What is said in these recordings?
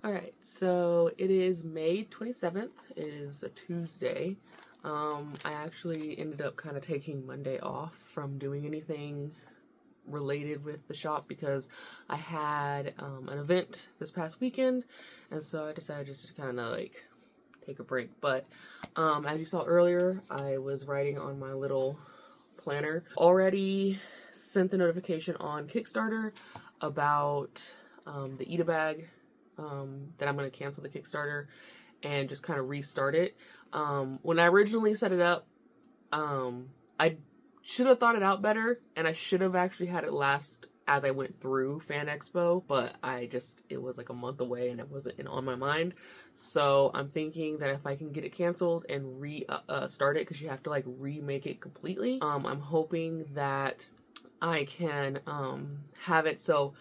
Alright, so it is May 27th. It is a Tuesday. I actually ended up kind of taking Monday off from doing anything related with the shop because I had an event this past weekend, and so I decided just to kind of like take a break. But as you saw earlier, I was writing on my little planner. Already sent the notification on Kickstarter about the Eat a Bag, that I'm going to cancel the Kickstarter and just kind of restart it. When I originally set it up, I should have thought it out better, and I should have actually had it last as I went through Fan Expo, but it was like a month away and it wasn't on my mind. So I'm thinking that if I can get it canceled and start it, because you have to like remake it completely, I'm hoping that I can have it so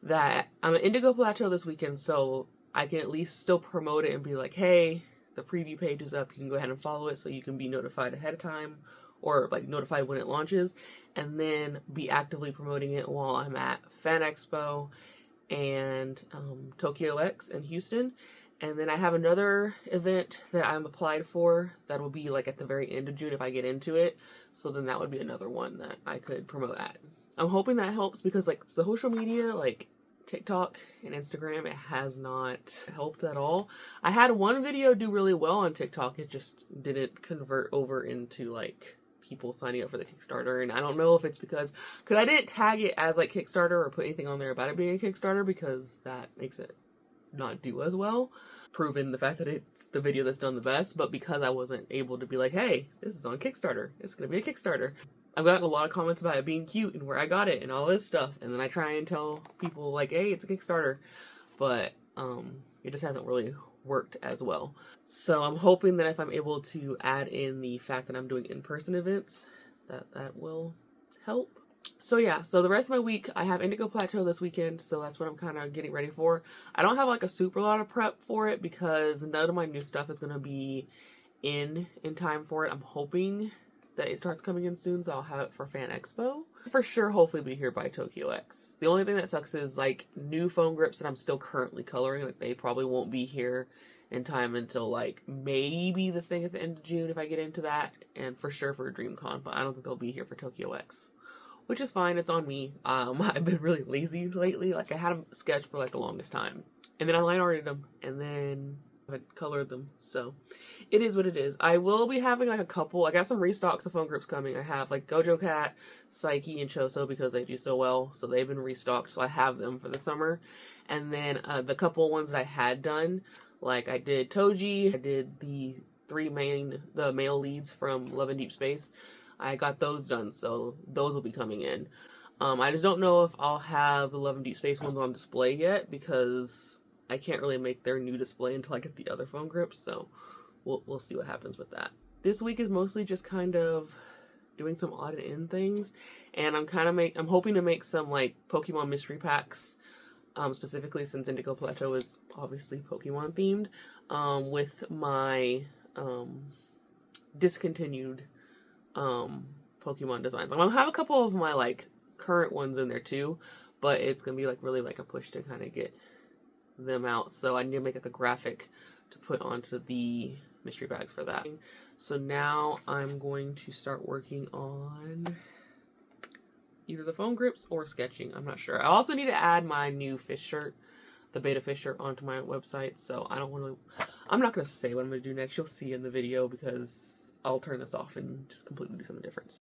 that I'm at Indigo Plateau this weekend, so I can at least still promote it and be like, hey, the preview page is up, you can go ahead and follow it so you can be notified ahead of time, or like notified when it launches, and then be actively promoting it while I'm at Fan Expo and Tokyo X in Houston. And then I have another event that I'm applied for that will be like at the very end of June if I get into it, so then that would be another one that I could promote at. I'm hoping that helps because like social media, like TikTok and Instagram, it has not helped at all. I had one video do really well on TikTok, it just didn't convert over into like people signing up for the Kickstarter, and I don't know if it's because I didn't tag it as like Kickstarter or put anything on there about it being a Kickstarter, because that makes it not do as well, proven the fact that it's the video that's done the best. But because I wasn't able to be like, hey, this is on Kickstarter, it's gonna be a Kickstarter, I've gotten a lot of comments about it being cute and where I got it and all this stuff, and then I try and tell people like, hey, it's a Kickstarter, but it just hasn't really worked as well. So I'm hoping that if I'm able to add in the fact that I'm doing in-person events, that will help. So yeah, so the rest of my week, I have Indigo Plateau this weekend, so that's what I'm kind of getting ready for. I don't have like a super lot of prep for it because none of my new stuff is going to be in time for it. I'm hoping that it starts coming in soon, so I'll have it for Fan Expo. For sure, hopefully be here by Tokyo X. The only thing that sucks is like new foam grips that I'm still currently coloring, like they probably won't be here in time until like maybe the thing at the end of June if I get into that, and for sure for DreamCon, but I don't think they'll be here for Tokyo X, which is fine, it's on me. I've been really lazy lately, like I had them sketched for like the longest time, and then I line arted them, and then I colored them, so it is what it is. I will be having like a couple, I got some restocks of foam grips coming. I have like Gojo Cat, Psyche, and Choso because they do so well, so they've been restocked, so I have them for the summer. And then the couple ones that I had done, like I did Toji, I did the male leads from Love and Deep Space. I got those done, so those will be coming in. I just don't know if I'll have the Love and Deep Space ones on display yet because I can't really make their new display until I get the other foam grips, so we'll see what happens with that. This week is mostly just kind of doing some odd and end things, and I'm hoping to make some like Pokemon mystery packs, specifically since Indigo Plateau is obviously Pokemon themed, with my discontinued Pokemon designs. I'm gonna have a couple of my like current ones in there too, but it's gonna be like really like a push to kind of get them out, so I need to make like a graphic to put onto the mystery bags for that. So now I'm going to start working on either the foam grips or sketching, I'm not sure. I also need to add my new fish shirt, the beta fish shirt, onto my website, so I'm not gonna say what I'm gonna do next. You'll see in the video because I'll turn this off and just completely do something different.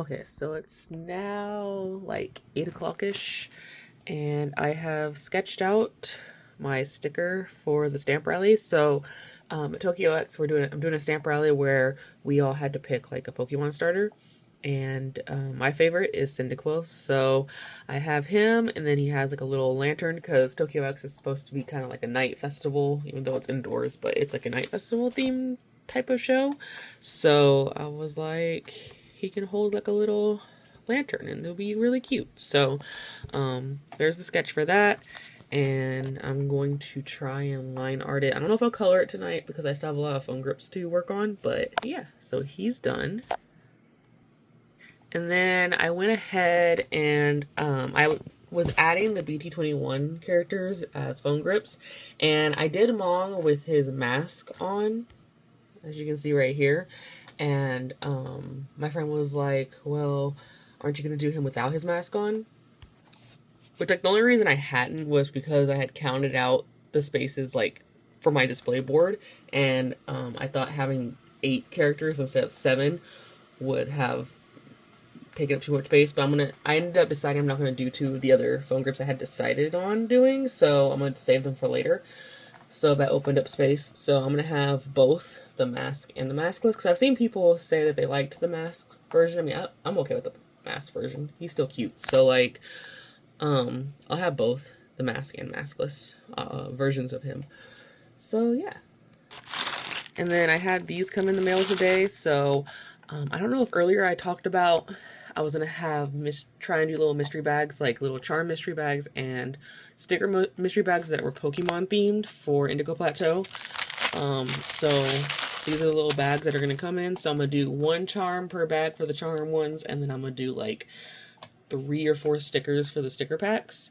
Okay, so it's now like 8 o'clock-ish, and I have sketched out my sticker for the stamp rally. So at Tokyo X, I'm doing a stamp rally where we all had to pick like a Pokemon starter, and my favorite is Cyndaquil. So I have him, and then he has like a little lantern because Tokyo X is supposed to be kind of like a night festival, even though it's indoors, but it's like a night festival theme type of show. So I was like, he can hold like a little lantern and it'll be really cute. So there's the sketch for that, and I'm going to try and line art it. I don't know if I'll color it tonight because I still have a lot of foam grips to work on, but yeah, so he's done. And then I went ahead and I was adding the BT21 characters as foam grips, and I did Mong with his mask on, as you can see right here. And my friend was like, well, aren't you going to do him without his mask on? Which, like, the only reason I hadn't was because I had counted out the spaces, like, for my display board. And I thought having 8 characters instead of 7 would have taken up too much space. But I ended up deciding I'm not going to do 2 of the other foam grips I had decided on doing. So I'm going to save them for later. So that opened up space. So I'm going to have both the mask and the maskless, because I've seen people say that they liked the mask version. I mean, I'm okay with the mask version. He's still cute. So, like, I'll have both the mask and maskless versions of him. So, yeah. And then I had these come in the mail today. So, I don't know if earlier I talked about I was going to have try and do little mystery bags, like little charm mystery bags and sticker mystery bags that were Pokemon themed for Indigo Plateau. So these are the little bags that are going to come in. So I'm going to do 1 charm per bag for the charm ones, and then I'm going to do like 3 or 4 stickers for the sticker packs.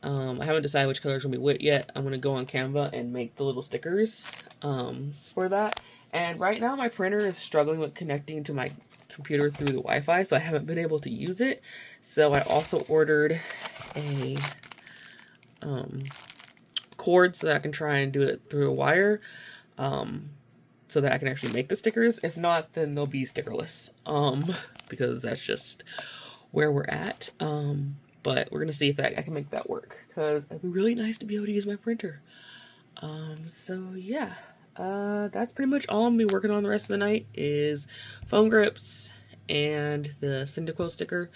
I haven't decided which colors are going to be what yet. I'm going to go on Canva and make the little stickers for that. And right now my printer is struggling with connecting to my computer through the Wi-Fi, so I haven't been able to use it. So I also ordered a cord so that I can try and do it through a wire, so that I can actually make the stickers. If not, then they'll be stickerless, because that's just where we're at. But we're gonna see if I can make that work, because it'd be really nice to be able to use my printer. So yeah. That's pretty much all I'm gonna be working on the rest of the night is foam grips and the Cyndaquil sticker.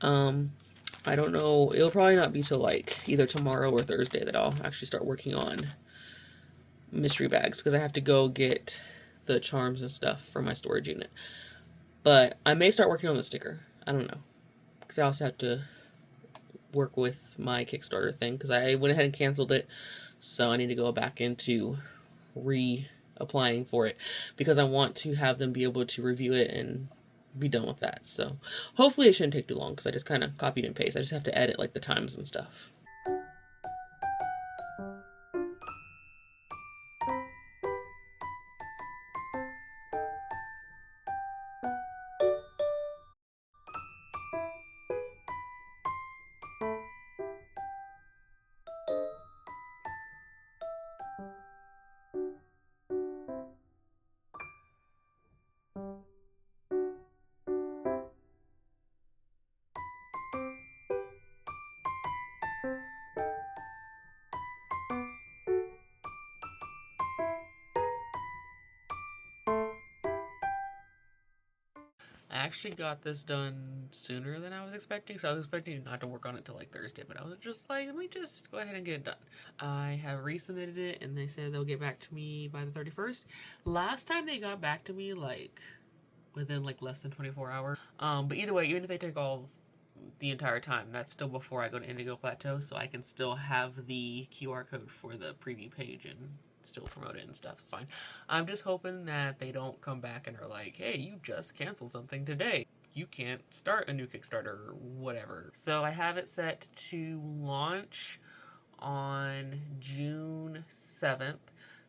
I don't know, it'll probably not be till like either tomorrow or Thursday that I'll actually start working on mystery bags, because I have to go get the charms and stuff for my storage unit. But I may start working on the sticker. I don't know, because I also have to work with my Kickstarter thing, because I went ahead and canceled it, so I need to go back into reapplying for it, because I want to have them be able to review it and be done with that. So hopefully it shouldn't take too long, because I just kind of copied and pasted. I just have to edit like the times and stuff. I actually got this done sooner than I was expecting, so I was expecting not to work on it till like Thursday, but I was just like, let me just go ahead and get it done. I have resubmitted it, and they said they'll get back to me by the 31st. Last time they got back to me, like, within like less than 24 hours. But either way, even if they take all the entire time, that's still before I go to Indigo Plateau, so I can still have the QR code for the preview page and still promote it and stuff. It's fine. I'm just hoping that they don't come back and are like, hey, you just canceled something today. You can't start a new Kickstarter or whatever. So I have it set to launch on June 7th.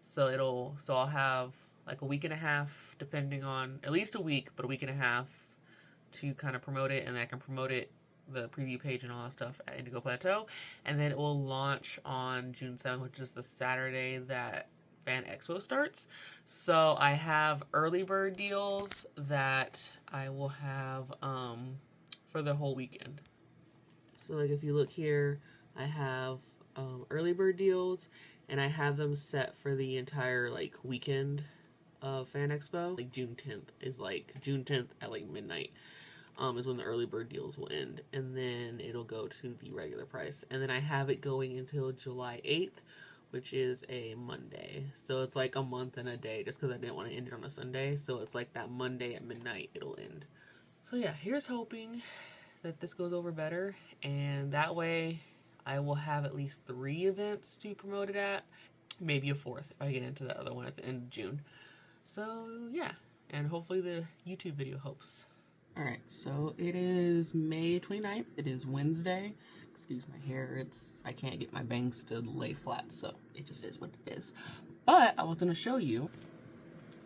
So I'll have like a week and a half, depending on, at least a week, but a week and a half to kind of promote it, and I can promote it, the preview page and all that stuff, at Indigo Plateau, and then it will launch on June 7th, which is the Saturday that Fan Expo starts. So I have early bird deals that I will have for the whole weekend. So like if you look here, I have early bird deals, and I have them set for the entire like weekend of Fan Expo. Like June 10th is like June 10th at like midnight. Is when the early bird deals will end, and then it'll go to the regular price. And then I have it going until July 8th, which is a Monday. So it's like a month and a day, just because I didn't want to end it on a Sunday. So it's like that Monday at midnight it'll end. So yeah, here's hoping that this goes over better, and that way I will have at least 3 events to promote it at, maybe a 4th if I get into the other one at the end of June. So yeah, and hopefully the YouTube video helps. Alright, so it is May 29th. It is Wednesday. Excuse my hair. I can't get my bangs to lay flat, so it just is what it is. But I was going to show you.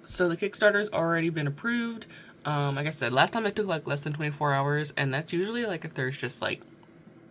So the Kickstarter's already been approved. Like I said, last time it took like less than 24 hours, and that's usually like if there's just like,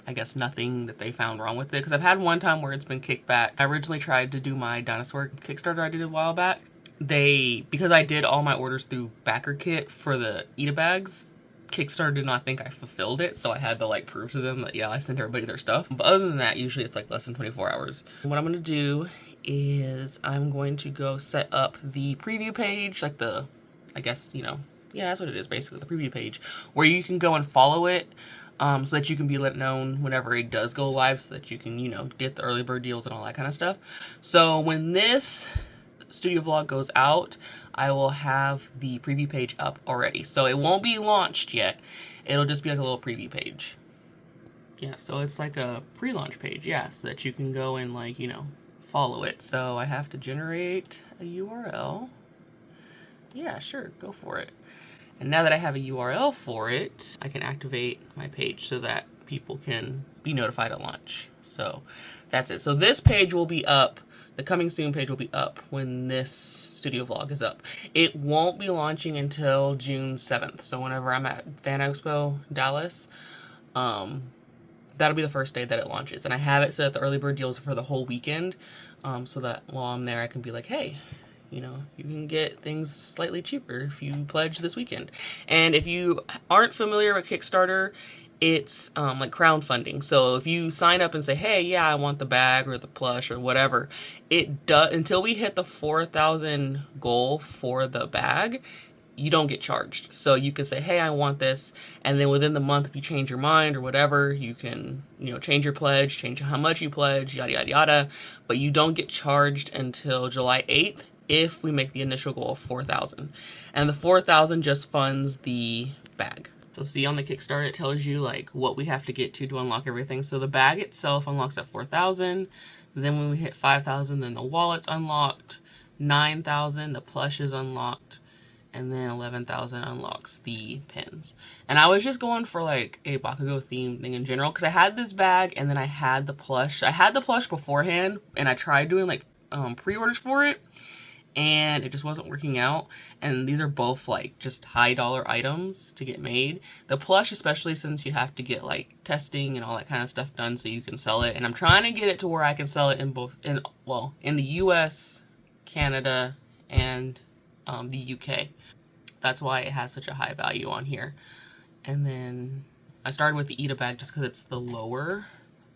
I guess nothing that they found wrong with it. Because I've had one time where it's been kicked back. I originally tried to do my dinosaur Kickstarter I did a while back. Because I did all my orders through BackerKit for the Eat-A bags, Kickstarter did not think I fulfilled it, so I had to like prove to them that yeah, I sent everybody their stuff. But other than that, usually it's like less than 24 hours. What I'm gonna do is I'm going to go set up the preview page, like the, I guess, you know, yeah, that's what it is basically, the preview page, where you can go and follow it, so that you can be let known whenever it does go live, so that you can, you know, get the early bird deals and all that kind of stuff. So when this studio vlog goes out, I will have the preview page up already. So it won't be launched yet. It'll just be like a little preview page. Yeah, so it's like a pre-launch page, yeah, so that you can go and like, you know, follow it. So I have to generate a URL. Yeah, sure, go for it. And now that I have a URL for it, I can activate my page so that people can be notified at launch. So that's it. So this page will be up. The coming soon page will be up when this studio vlog is up. It won't be launching until June 7th. So whenever I'm at Fan Expo Dallas, that'll be the first day that it launches. And I have it set the early bird deals for the whole weekend, so that while I'm there I can be like, hey, you know, you can get things slightly cheaper if you pledge this weekend. And if you aren't familiar with Kickstarter, it's like crowdfunding. So if you sign up and say, hey, yeah, I want the bag or the plush or whatever, it does, until we hit the 4,000 goal for the bag, you don't get charged. So you can say, hey, I want this, and then within the month, if you change your mind or whatever, you can, you know, change your pledge, change how much you pledge, yada yada yada, but you don't get charged until July 8th if we make the initial goal of 4,000. And the 4,000 just funds the bag. So see on the Kickstarter, it tells you like what we have to get to unlock everything. So the bag itself unlocks at 4,000. Then when we hit 5,000, then the wallet's unlocked. 9,000, the plush is unlocked. And then 11,000 unlocks the pins. And I was just going for like a Bakugo theme thing in general, because I had this bag and then I had the plush. I had the plush beforehand, and I tried doing like pre-orders for it, and it just wasn't working out. And these are both like just high dollar items to get made. The plush, especially since you have to get like testing and all that kind of stuff done so you can sell it. And I'm trying to get it to where I can sell it in in the US, Canada, and the UK. That's why it has such a high value on here. And then I started with the Eat-A bag just because it's the lower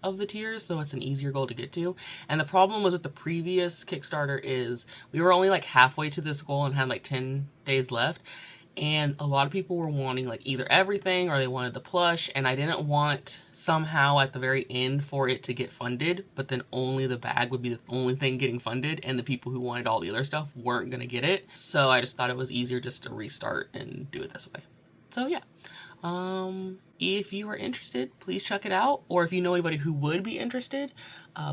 of the tiers, so it's an easier goal to get to. And the problem was with the previous Kickstarter is we were only like halfway to this goal and had like 10 days left, and a lot of people were wanting like either everything or they wanted the plush, and I didn't want somehow at the very end for it to get funded, but then only the bag would be the only thing getting funded, and the people who wanted all the other stuff weren't gonna get it. So I just thought it was easier just to restart and do it this way. So yeah, if you are interested, please check it out. Or if you know anybody who would be interested,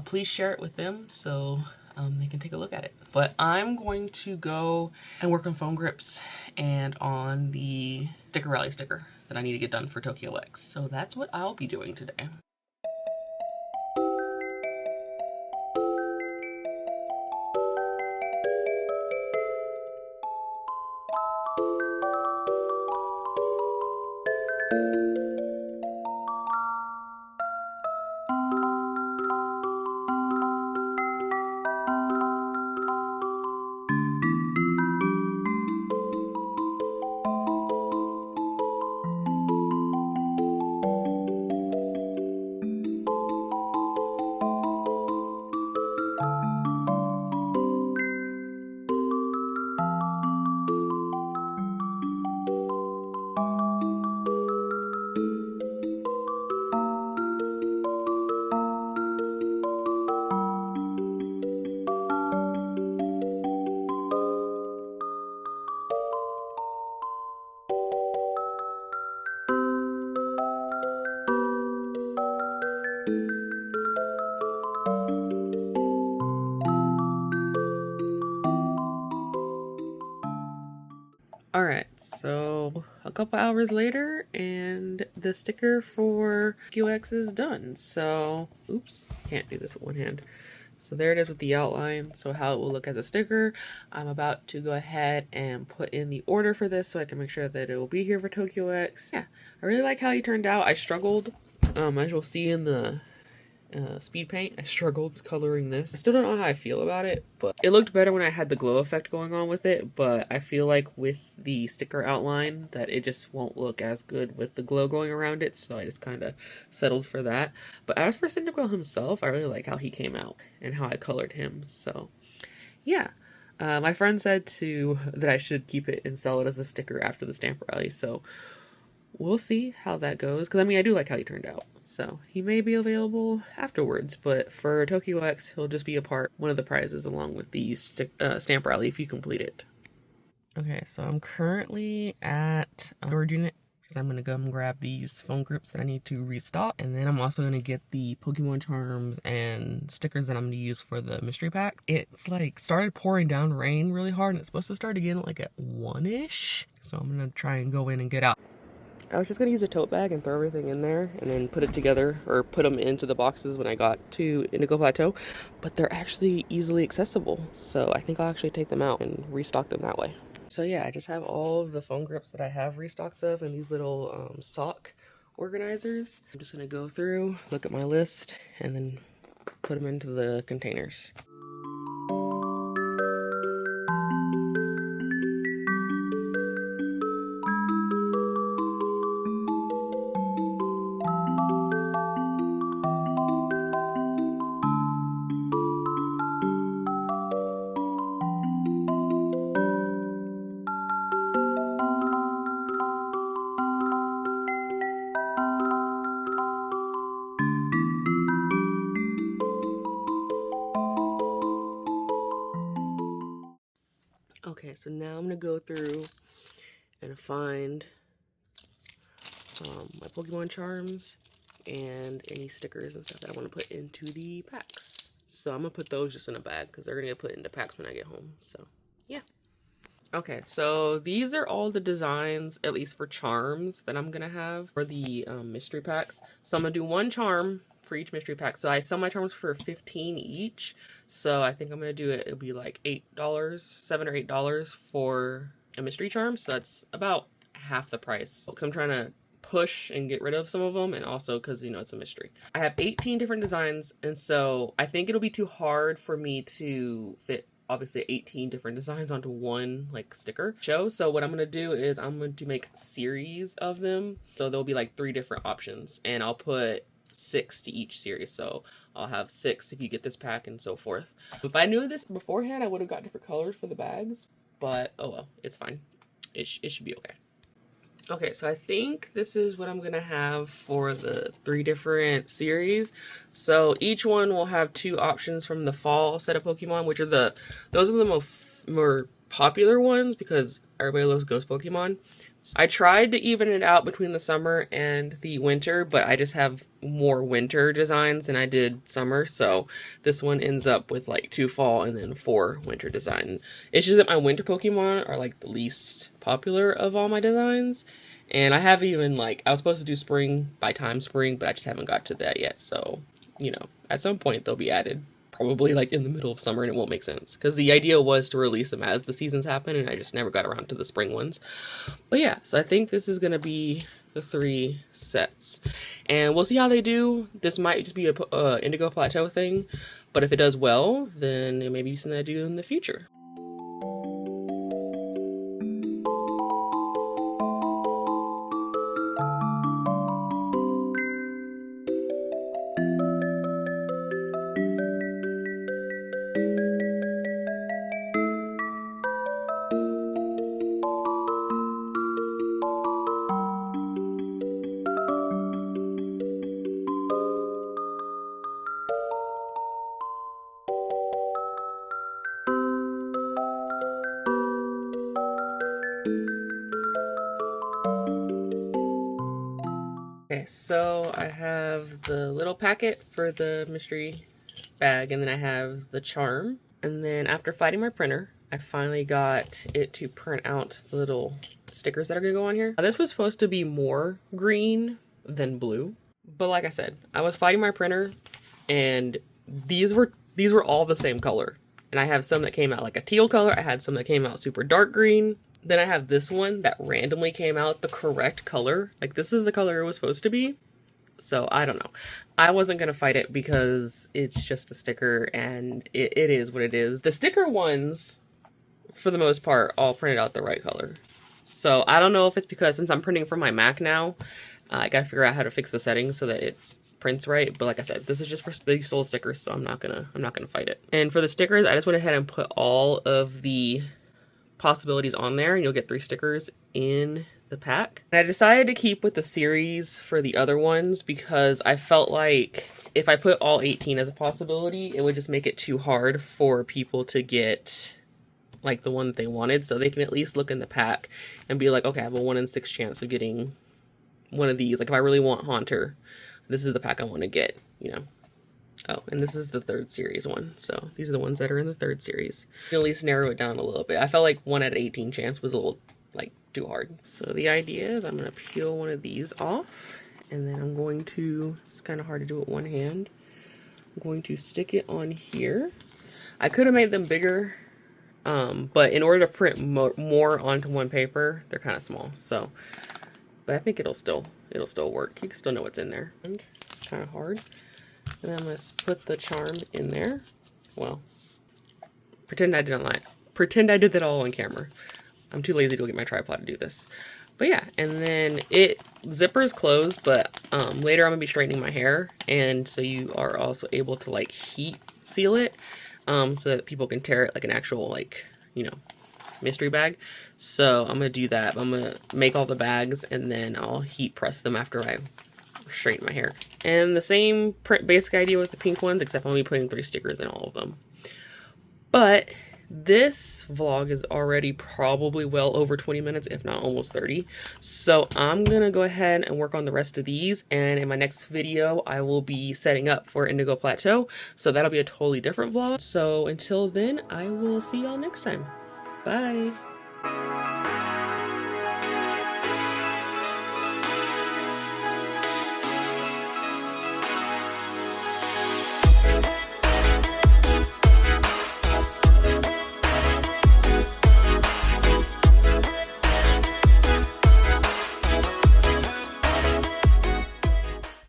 please share it with them so they can take a look at it. But I'm going to go and work on phone grips and on the sticker rally sticker that I need to get done for Tokyo X. So that's what I'll be doing today. Alright, so a couple hours later, and the sticker for QX is done. So, oops, can't do this with one hand. So there it is with the outline, so how it will look as a sticker. I'm about to go ahead and put in the order for this so I can make sure that it will be here for Tokyo X. Yeah, I really like how he turned out. I struggled, as you'll see in the speed paint, I struggled coloring this. I still don't know how I feel about it, but it looked better when I had the glow effect going on with it, but I feel like with the sticker outline that it just won't look as good with the glow going around it, so I just kind of settled for that. But as for Indigo himself, I really like how he came out and how I colored him, so yeah. My friend said that I should keep it and sell it as a sticker after the stamp rally, so we'll see how that goes, because I mean, I do like how he turned out. So he may be available afterwards, but for Tokyo X, he'll just be one of the prizes along with the stamp rally if you complete it. Okay, so I'm currently at a storage unit because I'm going to go and grab these phone groups that I need to restock. And then I'm also going to get the Pokemon charms and stickers that I'm going to use for the mystery pack. It's like started pouring down rain really hard, and it's supposed to start again like at 1-ish. So I'm going to try and go in and get out. I was just going to use a tote bag and throw everything in there and then put it together or put them into the boxes when I got to Indigo Plateau, but they're actually easily accessible. So I think I'll actually take them out and restock them that way. So yeah, I just have all of the phone grips that I have restocks of and these little sock organizers. I'm just going to go through, look at my list, and then put them into the containers. Okay, so now I'm going to go through and find my Pokemon charms and any stickers and stuff that I want to put into the packs. So I'm going to put those just in a bag because they're going to get put into packs when I get home. So, yeah. Okay, so these are all the designs, at least for charms, that I'm going to have for the mystery packs. So I'm going to do one charm for each mystery pack. So I sell my charms for $15 each. So I think I'm going to do it. It'll be like $8, $7 or $8 for a mystery charm. So that's about half the price. Because I'm trying to push and get rid of some of them, and also because, you know, it's a mystery. I have 18 different designs, and so I think it'll be too hard for me to fit obviously 18 different designs onto one like sticker show. So what I'm going to do is I'm going to make series of them. So there'll be like 3 different options, and I'll put 6 to each series. So I'll have 6 if you get this pack and so forth. If I knew this beforehand, I would have got different colors for the bags, but oh well, it's fine. It should be okay. Okay, so I think this is what I'm going to have for the 3 different series. So each one will have 2 options from the fall set of Pokemon, which are those are the more popular ones because everybody loves Ghost Pokemon. So I tried to even it out between the summer and the winter, but I just have more winter designs than I did summer. So this one ends up with like 2 fall and then 4 winter designs. It's just that my winter Pokemon are like the least popular of all my designs. And I have even like, I was supposed to do spring by time spring, but I just haven't got to that yet. So, you know, at some point they'll be added. Probably like in the middle of summer, and it won't make sense because the idea was to release them as the seasons happen, and I just never got around to the spring ones. But yeah, so I think this is gonna be the 3 sets, and we'll see how they do. This might just be a Indigo Plateau thing, but if it does well, then it may be something I do in the future. Okay, so I have the little packet for the mystery bag, and then I have the charm. And then after fighting my printer, I finally got it to print out the little stickers that are gonna go on here. This was supposed to be more green than blue, but like I said, I was fighting my printer and these were all the same color. And I have some that came out like a teal color. I had some that came out super dark green. Then I have this one that randomly came out the correct color. Like this is the color it was supposed to be. So I don't know. I wasn't going to fight it because it's just a sticker and it is what it is. The sticker ones, for the most part, all printed out the right color. So I don't know if it's because since I'm printing from my Mac now, I got to figure out how to fix the settings so that it prints right. But like I said, this is just for these little stickers, so I'm not gonna fight it. And for the stickers, I just went ahead and put all of the possibilities on there, and you'll get 3 stickers in the pack. And I decided to keep with the series for the other ones because I felt like if I put all 18 as a possibility, it would just make it too hard for people to get like the one that they wanted. So they can at least look in the pack and be like, okay, I have a 1 in 6 chance of getting one of these. Like if I really want Haunter, this is the pack I want to get, you know. Oh, and this is the 3rd series one. So these are the ones that are in the 3rd series. At least narrow it down a little bit. I felt like 1 out of 18 chance was a little like too hard. So the idea is I'm going to peel one of these off, and then I'm going to, it's kind of hard to do with one hand. I'm going to stick it on here. I could have made them bigger, but in order to print more onto one paper, they're kind of small. So, but I think it'll still work. You can still know what's in there. And it's kind of hard. And then let's put the charm in there. Well, pretend I did that all on camera. I'm too lazy to go get my tripod to do this. But yeah, and then zipper's closed, but later I'm gonna be straightening my hair, and so you are also able to like heat seal it, so that people can tear it like an actual, like, you know, mystery bag. So I'm gonna do that. I'm gonna make all the bags and then I'll heat press them after I straighten my hair. And the same basic idea with the pink ones, except I'm only putting 3 stickers in all of them. But this vlog is already probably well over 20 minutes, if not almost 30. So I'm gonna go ahead and work on the rest of these, and in my next video I will be setting up for Indigo Plateau, so that'll be a totally different vlog. So until then, I will see y'all next time. Bye.